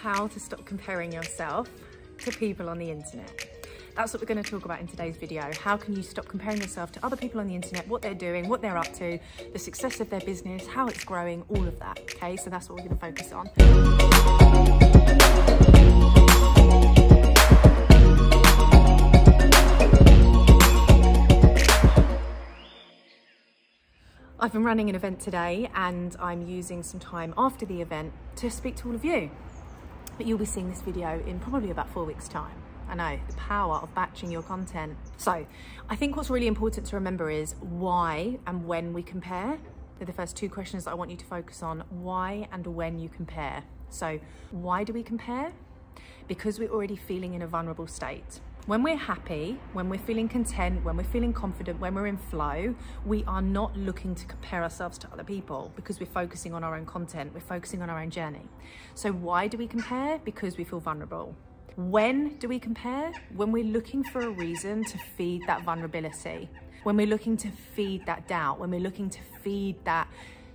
how to stop comparing yourself to people on the internet. That's what we're going to talk about in today's video. How can you stop comparing yourself to other people on the internet, what they're doing, what they're up to, the success of their business, how it's growing, all of that, okay? So that's what we're going to focus on. I've been running an event today and I'm using some time after the event to speak to all of you. But you'll be seeing this video in probably about 4 weeks' time. I know, the power of batching your content. So I think what's really important to remember is why and when we compare. They're the first two questions that I want you to focus on. Why and when you compare. So why do we compare? Because we're already feeling in a vulnerable state. When we're happy, when we're feeling content, when we're feeling confident, when we're in flow, we are not looking to compare ourselves to other people because we're focusing on our own content, we're focusing on our own journey. So why do we compare? Because we feel vulnerable. When do we compare? When we're looking for a reason to feed that vulnerability, when we're looking to feed that doubt, when we're looking to feed that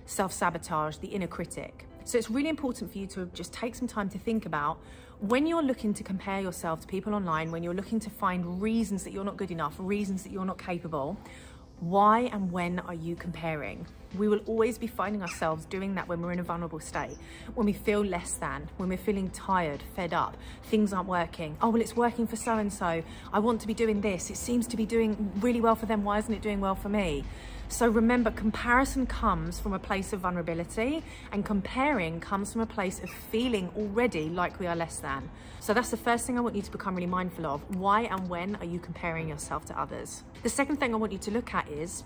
self-sabotage, the inner critic. So it's really important for you to just take some time to think about when you're looking to compare yourself to people online, when you're looking to find reasons that you're not good enough, reasons that you're not capable, why and when are you comparing? We will always be finding ourselves doing that when we're in a vulnerable state, when we feel less than, when we're feeling tired, fed up, things aren't working. Oh, well, it's working for so-and-so. I want to be doing this. It seems to be doing really well for them. Why isn't it doing well for me? So remember, comparison comes from a place of vulnerability and comparing comes from a place of feeling already like we are less than. So that's the first thing I want you to become really mindful of. Why and when are you comparing yourself to others? The second thing I want you to look at is,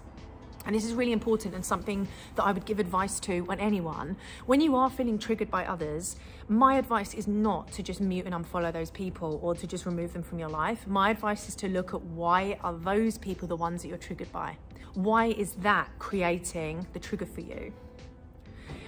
and this is really important and something that I would give advice to on anyone, when you are feeling triggered by others, my advice is not to just mute and unfollow those people or to just remove them from your life. My advice is to look at why are those people the ones that you're triggered by? Why is that creating the trigger for you?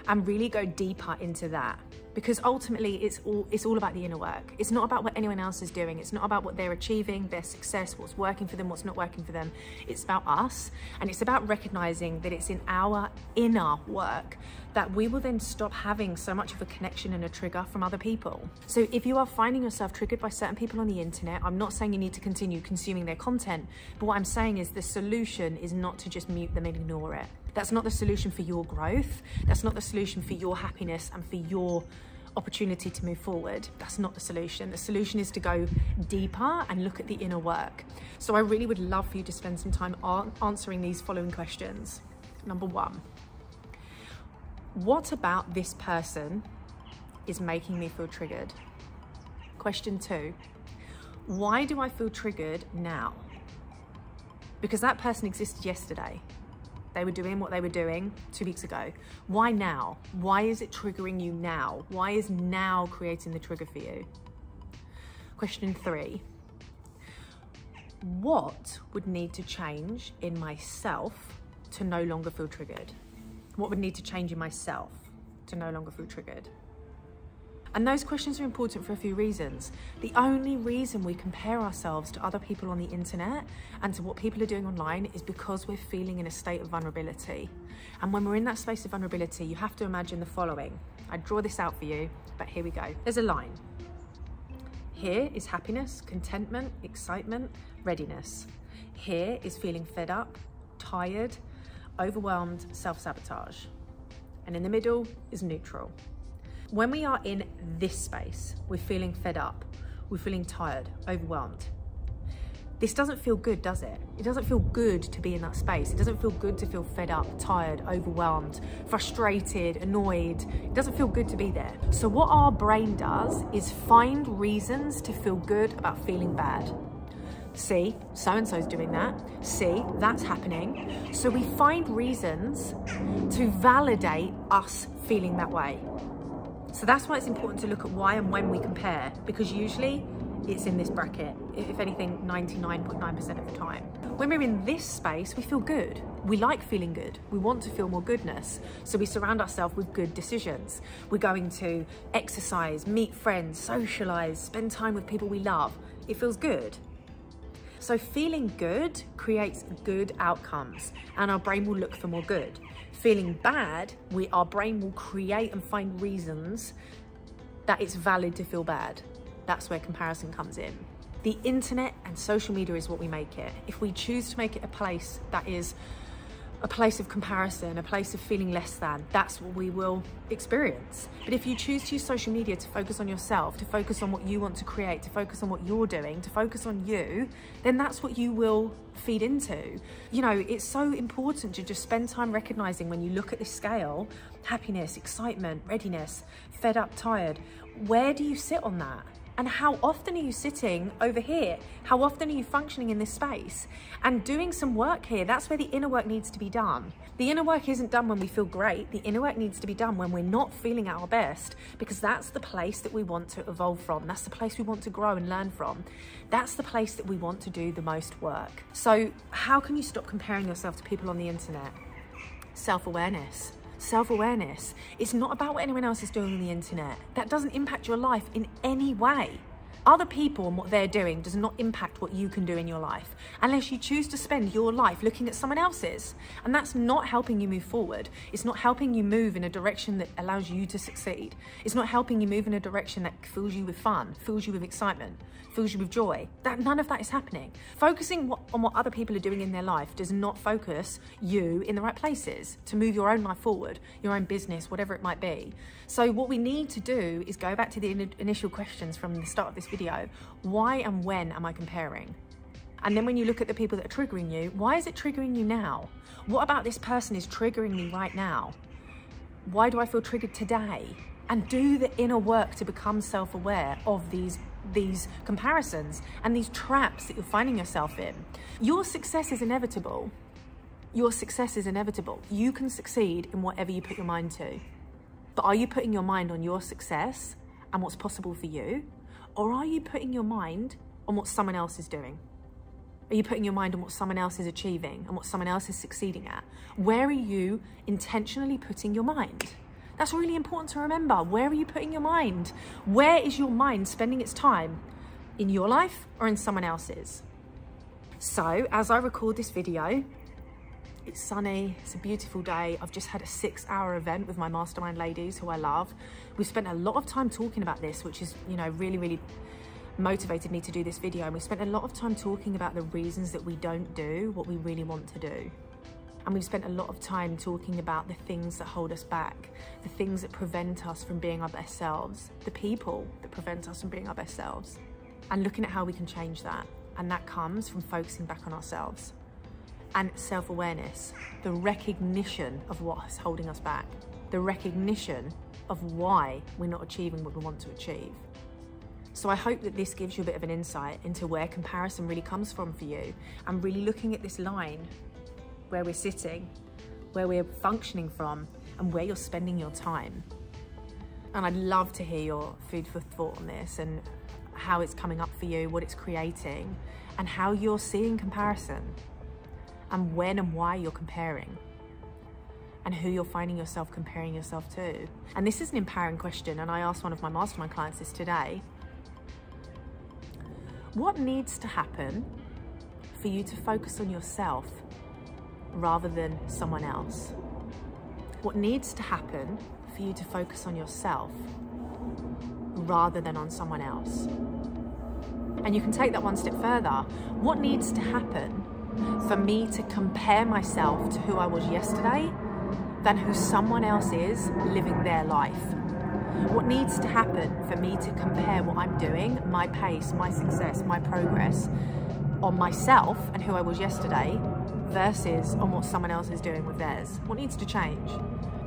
And really go deeper into that. Because ultimately it's all about the inner work. It's not about what anyone else is doing. It's not about what they're achieving, their success, what's working for them, what's not working for them. It's about us. And it's about recognizing that it's in our inner work that we will then stop having so much of a connection and a trigger from other people. So if you are finding yourself triggered by certain people on the internet, I'm not saying you need to continue consuming their content, but what I'm saying is the solution is not to just mute them and ignore it. That's not the solution for your growth. That's not the solution for your happiness and for your opportunity to move forward. That's not the solution. The solution is to go deeper and look at the inner work. So I really would love for you to spend some time answering these following questions. Number one, what about this person is making me feel triggered? Question two, why do I feel triggered now? Because that person existed yesterday. They were doing what they were doing 2 weeks ago. Why now? Why is it triggering you now? Why is now creating the trigger for you? Question three, what would need to change in myself to no longer feel triggered? What would need to change in myself to no longer feel triggered? And those questions are important for a few reasons. The only reason we compare ourselves to other people on the internet and to what people are doing online is because we're feeling in a state of vulnerability. And when we're in that space of vulnerability, you have to imagine the following. I draw this out for you, but here we go. There's a line. Here is happiness, contentment, excitement, readiness. Here is feeling fed up, tired, overwhelmed, self-sabotage. And in the middle is neutral. When we are in this space, we're feeling fed up, we're feeling tired, overwhelmed. This doesn't feel good, does it? It doesn't feel good to be in that space. It doesn't feel good to feel fed up, tired, overwhelmed, frustrated, annoyed. It doesn't feel good to be there. So what our brain does is find reasons to feel good about feeling bad. See, so-and-so's doing that. See, that's happening. So we find reasons to validate us feeling that way. So that's why it's important to look at why and when we compare, because usually it's in this bracket, if anything, 99.9% of the time. When we're in this space, we feel good. We like feeling good. We want to feel more goodness. So we surround ourselves with good decisions. We're going to exercise, meet friends, socialize, spend time with people we love. It feels good. So feeling good creates good outcomes and our brain will look for more good. Feeling bad, our brain will create and find reasons that it's valid to feel bad. That's where comparison comes in. The internet and social media is what we make it. If we choose to make it a place that is a place of comparison, a place of feeling less than, that's what we will experience. But if you choose to use social media to focus on yourself, to focus on what you want to create, to focus on what you're doing, to focus on you, then that's what you will feed into. You know, it's so important to just spend time recognizing when you look at this scale, happiness, excitement, readiness, fed up, tired, where do you sit on that? And how often are you sitting over here? How often are you functioning in this space? And doing some work here, that's where the inner work needs to be done. The inner work isn't done when we feel great. The inner work needs to be done when we're not feeling at our best, because that's the place that we want to evolve from. That's the place we want to grow and learn from. That's the place that we want to do the most work. So how can you stop comparing yourself to people on the internet? Self-awareness. Self-awareness. It's not about what anyone else is doing on the internet. That doesn't impact your life in any way. Other people and what they're doing does not impact what you can do in your life, unless you choose to spend your life looking at someone else's. And that's not helping you move forward. It's not helping you move in a direction that allows you to succeed. It's not helping you move in a direction that fills you with fun, fills you with excitement, fills you with joy. None of that is happening. Focusing on what other people are doing in their life does not focus you in the right places to move your own life forward, your own business, whatever it might be. So what we need to do is go back to the initial questions from the start of this video. Why and when am I comparing? And then when you look at the people that are triggering you, why is it triggering you now? What about this person is triggering me right now? Why do I feel triggered today? And do the inner work to become self-aware of these comparisons and these traps that you're finding yourself in. Your success is inevitable. Your success is inevitable. You can succeed in whatever you put your mind to. But are you putting your mind on your success and what's possible for you? Or are you putting your mind on what someone else is doing? Are you putting your mind on what someone else is achieving and what someone else is succeeding at? Where are you intentionally putting your mind? That's really important to remember. Where are you putting your mind? Where is your mind spending its time? In your life or in someone else's? So as I record this video, it's sunny, it's a beautiful day. I've just had a 6-hour event with my mastermind ladies who I love. We've spent a lot of time talking about this, which is, you know, really motivated me to do this video. And we spent a lot of time talking about the reasons that we don't do what we really want to do. And we've spent a lot of time talking about the things that hold us back, the things that prevent us from being our best selves, the people that prevent us from being our best selves, and looking at how we can change that. And that comes from focusing back on ourselves. And self-awareness, the recognition of what is holding us back, the recognition of why we're not achieving what we want to achieve. So I hope that this gives you a bit of an insight into where comparison really comes from for you, and really looking at this line where we're sitting, where we're functioning from, and where you're spending your time. And I'd love to hear your food for thought on this and how it's coming up for you, what it's creating, and how you're seeing comparison, and when and why you're comparing, and who you're finding yourself comparing yourself to. And this is an empowering question, and I asked one of my mastermind clients this today. What needs to happen for you to focus on yourself rather than someone else? What needs to happen for you to focus on yourself rather than on someone else? And you can take that one step further. What needs to happen for me to compare myself to who I was yesterday than who someone else is living their life? What needs to happen for me to compare what I'm doing, my pace, my success, my progress, on myself and who I was yesterday versus on what someone else is doing with theirs? What needs to change?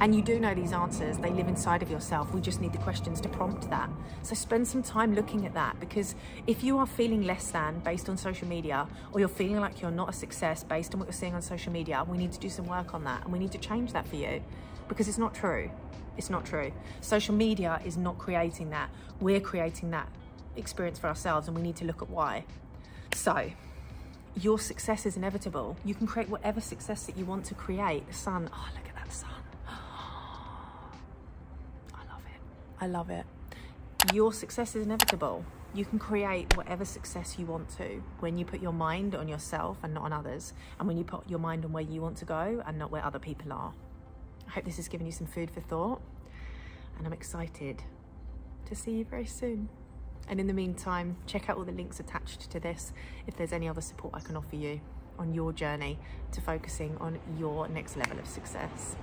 And you do know these answers, they live inside of yourself. We just need the questions to prompt that. So spend some time looking at that, because if you are feeling less than based on social media, or you're feeling like you're not a success based on what you're seeing on social media, we need to do some work on that, and we need to change that for you, because it's not true. It's not true. Social media is not creating that. We're creating that experience for ourselves, and we need to look at why. So your success is inevitable. You can create whatever success that you want to create. The sun, oh, look at that sun. I love it. Your success is inevitable. You can create whatever success you want to when you put your mind on yourself and not on others, and when you put your mind on where you want to go and not where other people are. I hope this has given you some food for thought, and I'm excited to see you very soon. And in the meantime, check out all the links attached to this if there's any other support I can offer you on your journey to focusing on your next level of success.